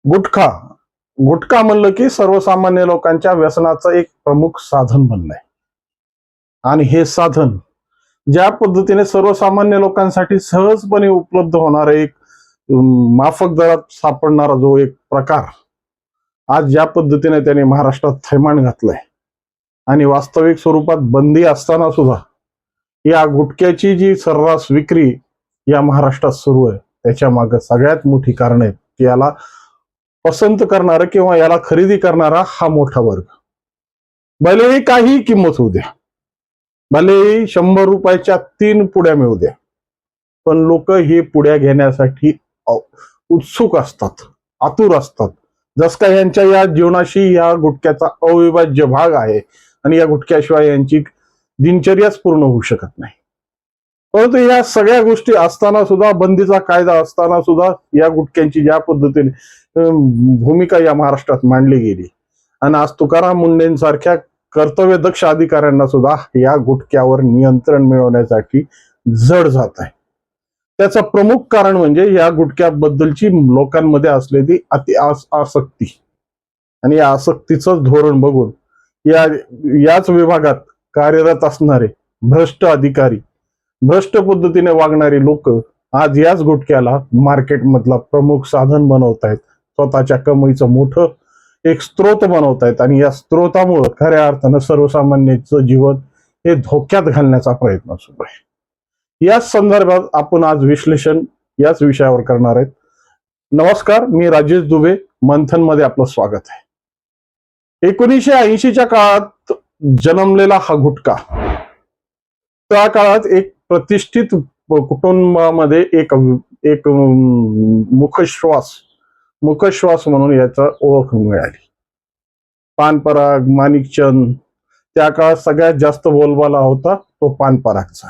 गुटखा गुटखा म्हणलं की सर्वसामान्य लोकांच्या व्यसनाचं एक प्रमुख साधन बनलंय. आणि हे साधन ज्या पद्धतीने सर्वसामान्य लोकांसाठी सहजपणे उपलब्ध होणारा एक माफक दरात सापडणारा जो एक प्रकार आज ज्या पद्धतीने त्याने महाराष्ट्रात थैमान घातलंय आणि वास्तविक स्वरूपात बंदी असताना सुद्धा या गुटख्याची जी सर्रास विक्री या महाराष्ट्रात सुरू आहे त्याच्या मागे सगळ्यात मोठी कारण आहेत की याला पसंत करणारा किंवा याला खरेदी करणारा हा मोठा वर्ग. भलेही काही किंमत होऊ द्या, भलेही 100 रुपयाच्या 3 पुड्या मिळू द्या, पण लोक हे पुड्या घेण्यासाठी उत्सुक असतात, आतुर असतात. जस काय यांच्या या जीवनाशी या गुटख्याचा अविभाज्य भाग आहे आणि या गुटख्याशिवाय यांची दिनचर्याच पूर्ण होऊ शकत नाही. परंतु या सगळ्या गोष्टी असताना सुद्धा, बंदीचा कायदा असताना सुद्धा या गुटख्यांची ज्या पद्धतीने भूमिका या महाराष्ट्रात मांडली गेली आणि आज तुकाराम मुंडेंसारख्या कर्तव्यदक्ष अधिकाऱ्यांना सुद्धा या गुटख्यावर नियंत्रण मिळवण्यासाठी जड जात आहे. त्याचं प्रमुख कारण म्हणजे या गुटख्याबद्दलची लोकांमध्ये असलेली आसक्ती आणि या आसक्तीचं धोरण बघून याच विभागात कार्यरत असणारे भ्रष्ट अधिकारी, भ्रष्ट पद्धतीने वागणारी लोक आज याच गुटख्याला मार्केटमधला प्रमुख साधन बनवत आहेत, स्वतःच्या कमाईचं मोठं एक स्त्रोत बनवत आहेत आणि या स्त्रोतामुळे खऱ्या अर्थानं सर्वसामान्यांचं जीवन हे धोक्यात घालण्याचा प्रयत्न सुरू आहे. याच संदर्भात आपण आज विश्लेषण याच विषयावर करणार आहेत. नमस्कार, मी राजेश दुबे, मंथन मध्ये आपलं स्वागत आहे. 1980च्या काळात जन्मलेला हा गुटखा त्या काळात एक प्रतिष्ठित कुटुंबामध्ये एक मुखश्वास म्हणून याचा ओळख मिळाली. पानपराग, माणिकचंद, त्या काळात सगळ्यात जास्त बोलबाला होता तो पानपरागचा.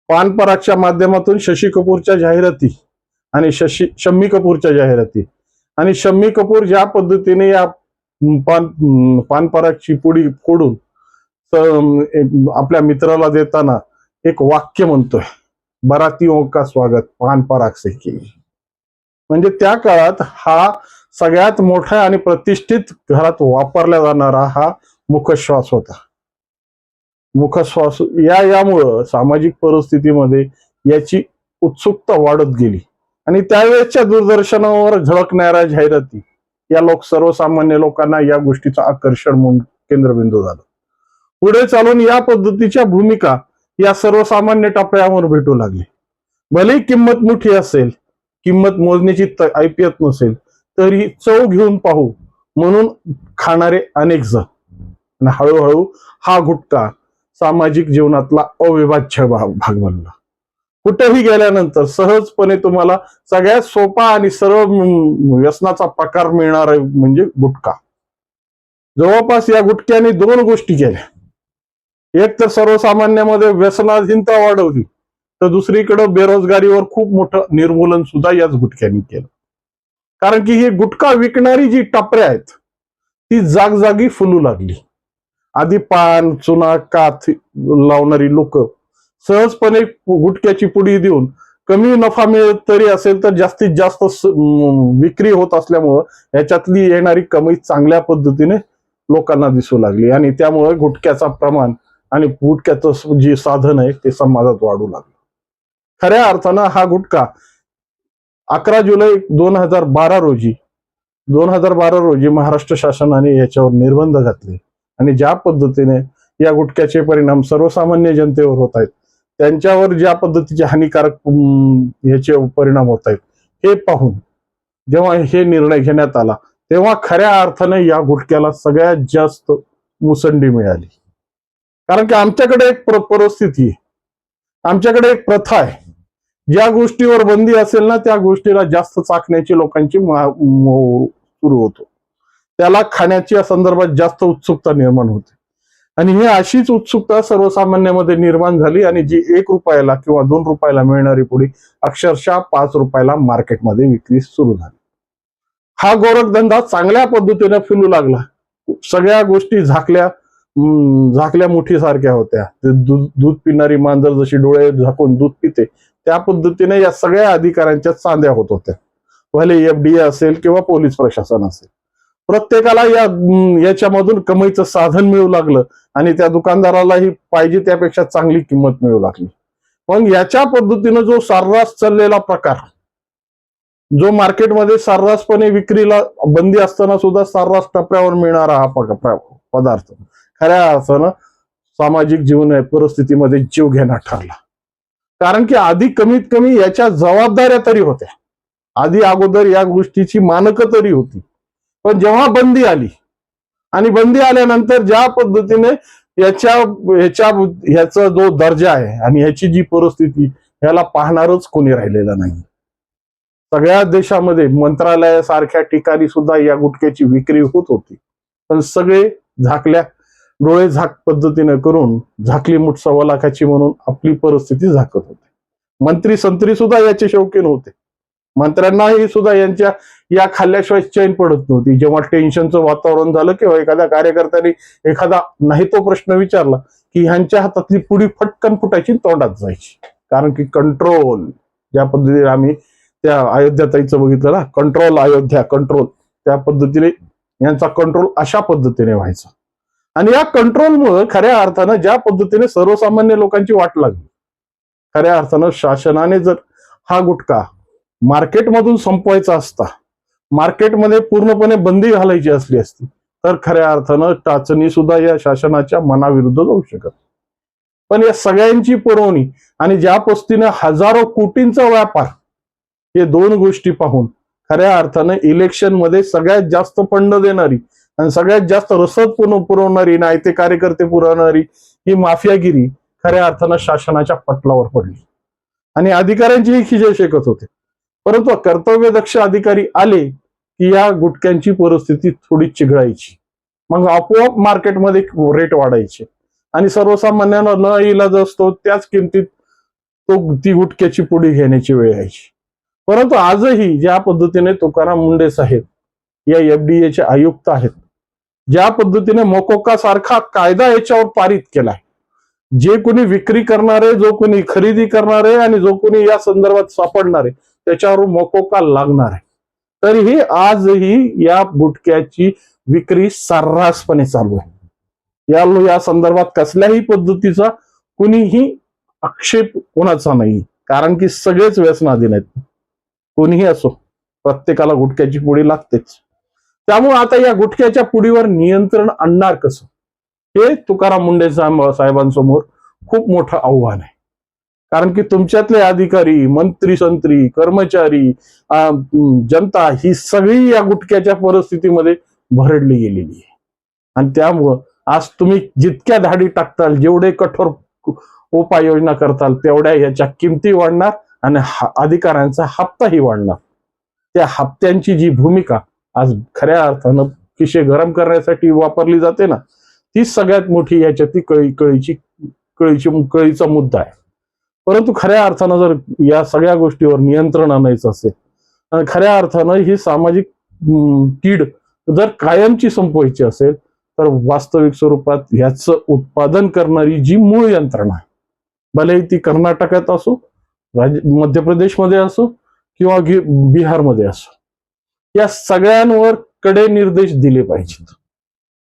पानपरागच्या माध्यमातून शशी कपूरच्या जाहिराती आणि शम्मी कपूरच्या जाहिराती आणि शम्मी कपूर ज्या पद्धतीने या पानपरागची पुडी फोडून आपल्या मित्राला देताना एक वाक्य म्हणतोय, बरातियों का स्वागत पानपराग से कीजिए. म्हणजे त्या काळात हा सगळ्यात मोठा आणि प्रतिष्ठित घरात वापरला जाणारा हा मुखश्वास होता. मुखश्वास यामुळं सामाजिक परिस्थितीमध्ये याची उत्सुकता वाढत गेली आणि त्यावेळेसच्या दूरदर्शनावर झळकणाऱ्या जाहिराती या सर्वसामान्य लोकांना या गोष्टीचं आकर्षण म्हणून केंद्रबिंदू झालं. पुढे चालून या पद्धतीच्या भूमिका या सर्वसामान्य टप्प्यावर भेटू लागली. भलेही किंमत मोठी असेल, किंमत मोजण्याची ऐपियत नसेल, तरी चव घेऊन पाहू म्हणून खाणारे अनेक जण. आणि हळूहळू हा गुटखा सामाजिक जीवनातला अविभाज्य भाग बनला. कुठेही गेल्यानंतर सहजपणे तुम्हाला सगळ्यात सोपा आणि सरळ व्यसनाचा प्रकार मिळणार आहे म्हणजे गुटखा. जवळपास या गुटख्याने 2 गोष्टी केल्या. एक तर सर्वसामान्यामध्ये व्यसनाधीनता वाढवली, तर दुसरीकडे बेरोजगारीवर खूप मोठं निर्मूलन सुद्धा याच गुटख्याने केलं. कारण की ही गुटखा विकणारी जी टपऱ्या आहेत ती जागजागी फुलू लागली. आधी पान, चुना, काथ लावणारी लोक सहजपणे गुटख्याची पुडी देऊन कमी नफा मिळत तरी असेल तर जास्तीत जास्त विक्री होत असल्यामुळं याच्यातली येणारी कमाई चांगल्या पद्धतीने लोकांना दिसू लागली आणि त्यामुळे गुटख्याचा प्रमाण आणि गुटख्याचं जे साधन आहे ते समाजात वाढू लागलं. खऱ्या अर्थानं हा गुटखा 11 जुलै 2012 रोजी महाराष्ट्र शासनाने याच्यावर निर्बंध घातले आणि ज्या पद्धतीने या गुटख्याचे परिणाम सर्वसामान्य जनतेवर होत आहेत, त्यांच्यावर ज्या पद्धतीचे हानिकारक याचे परिणाम होत आहेत हे पाहून जेव्हा हे निर्णय घेण्यात आला तेव्हा खऱ्या अर्थाने या गुटख्याला सगळ्यात जास्त मुसंडी मिळाली. कारण की आमच्याकडे एक परिस्थिती आहे, आमच्याकडे एक प्रथा आहे, ज्या गोष्टीवर बंदी असेल ना त्या गोष्टीला जास्त चाखण्याची लोकांची सुरू होतो, त्याला खाण्याच्या संदर्भात जास्त उत्सुकता निर्माण होते आणि ही अशीच उत्सुकता सर्वसामान्यामध्ये निर्माण झाली आणि जी 1 रुपयाला किंवा 2 रुपयाला मिळणारी पुडी अक्षरशः 5 रुपयाला मार्केटमध्ये विक्री सुरू झाली. हा गोरखधंदा चांगल्या पद्धतीने फुलू लागला. सगळ्या गोष्टी झाकल्या मुठीसारख्या होत्या. दूध पिणारी मांजर जशी डोळे झाकून दूध पिते त्या पद्धतीने या सगळ्या अधिकाऱ्यांच्या चांद्या होत होत्या. भले FDA असेल किंवा पोलीस प्रशासन असेल, प्रत्येकाला याच्यामधून कमाईचं साधन मिळू लागलं आणि त्या दुकानदारालाही पाहिजे त्यापेक्षा चांगली किंमत मिळू लागली. पण याच्या पद्धतीनं जो सर्रास चाललेला प्रकार, जो मार्केटमध्ये सर्रासपणे विक्रीला बंदी असताना सुद्धा सर्रास टप्प्यावर मिळणारा हा पदार्थ खऱ्या अर्थानं सामाजिक जीवन परिस्थितीमध्ये जीव घेणा ठरला. कारण की आधी कमीत कमी याच्या जबाबदाऱ्या तरी होत्या, आधी अगोदर या गोष्टीची मानकं तरी होती. पण जेव्हा बंदी आली आणि बंदी आल्यानंतर ज्या पद्धतीने ह्याचा जो दर्जा आहे आणि ह्याची जी परिस्थिती, ह्याला पाहणारच कोणी राहिलेलं नाही. सगळ्या देशामध्ये मंत्रालयासारख्या ठिकाणी सुद्धा या गुटख्याची विक्री होत होती, पण सगळे डोळे झाक पद्धतीने करून झाकली मुठ 1.25 लाखाची म्हणून आपली परिस्थिती झाकत होते. मंत्री संत्री सुद्धा याचे शौकीन होते. मंत्र्यांनाही सुद्धा यांच्या या खाल्ल्याशिवाय चैन पडत नव्हती. जेव्हा टेन्शनचं वातावरण झालं किंवा एखाद्या कार्यकर्त्याने एखादा नाही तो प्रश्न विचारला की ह्यांच्या हातातली पुडी फटकन फुटायची, तोंडात जायची. कारण की कंट्रोल, ज्या पद्धतीने आम्ही त्या अयोध्याताईचं बघितलं ना, कंट्रोल अयोध्या कंट्रोल, त्या पद्धतीने यांचा कंट्रोल अशा पद्धतीने व्हायचा. आणि या कंट्रोलमुळे खऱ्या अर्थानं ज्या पद्धतीने सर्वसामान्य लोकांची वाट लागली, खऱ्या अर्थानं शासनाने जर हा गुटखा मार्केटमधून संपवायचा असता, मार्केटमध्ये पूर्णपणे बंदी घालायची असली असती, तर खऱ्या अर्थानं टाचणी सुद्धा या शासनाच्या मनाविरुद्ध जाऊ शकत. पण या सगळ्यांची पुरवणी आणि ज्या पद्धतीने हजारो कोटींचा व्यापार, हे दोन गोष्टी पाहून खऱ्या अर्थानं इलेक्शन मध्ये सगळ्यात जास्त फंड देणारी आणि सगळ्यात जास्त रसद पुरवणारी, नायते कार्यकर्ते पुरवणारी ही माफियागिरी खऱ्या अर्थानं शासनाच्या पटलावर पडली आणि अधिकाऱ्यांचीही खिजे शेकत होते. परंतु कर्तव्यदक्ष अधिकारी आले की या गुटख्यांची परिस्थिती थोडी चिघळायची, मग आपोआप मार्केटमध्ये रेट वाढायचे आणि सर्वसामान्यांना न इलाज असतो त्याच किमतीत ती गुटख्याची पुडी घेण्याची वेळ यायची. परंतु आजही ज्या पद्धतीने तुकाराम मुंडे साहेब या FDA चे आयुक्त आहेत, ज्या पद्धतीने मोकोका सारखा कायदा याच्यावर पारित केलाय, जे कोणी विक्री करणारे, जो कोणी खरेदी करणारे आणि जो कोणी या संदर्भात सापडणारे त्याच्यावर मोकोका लागणार आहे, तरीही आजही या गुटख्याची विक्री सर्रासपणे चालू आहे. या संदर्भात कसल्याही पद्धतीचा कुणीही आक्षेप कोणाचा नाही, कारण की सगळेच व्यसनाधीन आहेत. कोणीही असो, प्रत्येकाला गुटख्याची पुडी लागतेच. त्यामुळे आता या गुटख्याच्या पुडीवर नियंत्रण आणणार कसं, हे तुकाराम मुंडे साहेबांसमोर खूप मोठं आव्हान आहे. कारण की तुमच्यातले अधिकारी, मंत्री संत्री, कर्मचारी, जनता ही सगळी या गुटख्याच्या परिस्थितीमध्ये भरडली गेलेली आहे. आणि त्यामुळं आज तुम्ही जितक्या धाडी टाकताल, जेवढे कठोर उपाययोजना करताल, तेवढ्या याच्या किमती वाढणार आणि अधिकाऱ्यांचा हप्ताही वाढणार. त्या हप्त्यांची जी भूमिका आज खऱ्या अर्थानं खिशे गरम करण्यासाठी वापरली जाते ना, ती सगळ्यात मोठी याच्यातली कळीचा मुद्दा आहे. परंतु खऱ्या अर्थानं जर या सगळ्या गोष्टीवर नियंत्रण आणायचं असेल आणि खऱ्या अर्थानं ही सामाजिक कीड जर कायमची संपवायची असेल, तर वास्तविक स्वरूपात ह्याचं उत्पादन करणारी जी मूळ यंत्रणा आहे, भले ती कर्नाटकात असो, मध्य प्रदेशमध्ये असो किंवा बिहारमध्ये असो, या सगळ्यांवर कडे निर्देश दिले पाहिजेत.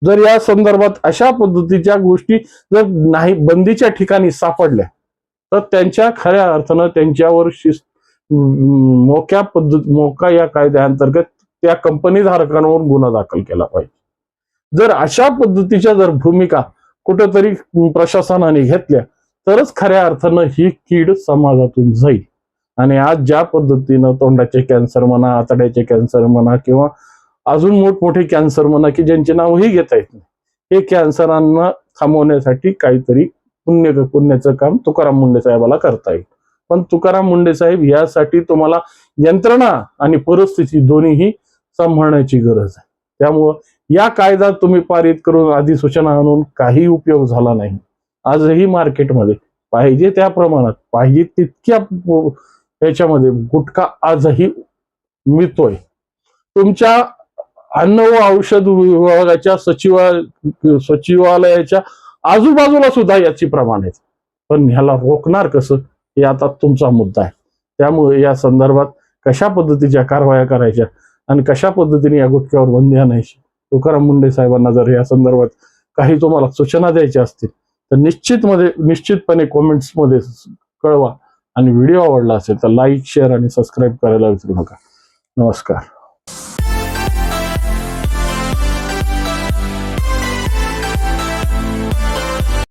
जर या संदर्भात अशा पद्धतीच्या गोष्टी जर नाही बंदीच्या ठिकाणी सापडल्या, तर त्यांच्या खऱ्या अर्थानं त्यांच्यावर मोका या कायद्याअंतर्गत त्या कंपनी धारकांवर गुन्हा दाखल केला पाहिजे. जर अशा पद्धतीच्या जर भूमिका कुठेतरी प्रशासनाने घेतल्या, तरच खऱ्या अर्थानं ही कीड समाजातून जाईल. आणि आज ज्या पद्धतीनं तोंडाचे कॅन्सर म्हणा, आतड्याचे कॅन्सर म्हणा किंवा अजून मोठमोठे कॅन्सर म्हणा की ज्यांचे नावही घेता येत नाही, हे कॅन्सरांना थांबवण्यासाठी काहीतरी पुण्याचं काम तुकाराम मुंडे साहेबाला करता येईल. पण तुकाराम मुंडे साहेब, यासाठी तुम्हाला यंत्रणा आणि परिस्थिती दोन्हीही सांभाळण्याची गरज आहे. त्यामुळं या कायदा तुम्ही पारित करून अधिसूचना आणून काही उपयोग झाला नाही. आजही मार्केटमध्ये पाहिजे त्या प्रमाणात, पाहिजे तितक्या याच्यामध्ये गुटखा आजही मिळतोय. तुमच्या अन्न व औषध विभागाच्या सचिवालयाच्या आजूबाजूला सुद्धा याची प्रमाण आहे. पण ह्याला रोखणार कसं, हे आता तुमचा मुद्दा आहे. त्यामुळे या संदर्भात कशा पद्धतीच्या कारवाया करायच्या आणि कशा पद्धतीने या गुटख्यावर बंदी आणायची. तुकाराम मुंडे साहेबांना जर या संदर्भात काही तुम्हाला सूचना द्यायच्या असतील तर निश्चितपणे कॉमेंट्समध्ये कळवा. आणि व्हिडिओ आवडला असेल तर लाईक, शेअर आणि सबस्क्राईब करायला विसरू नका. नमस्कार.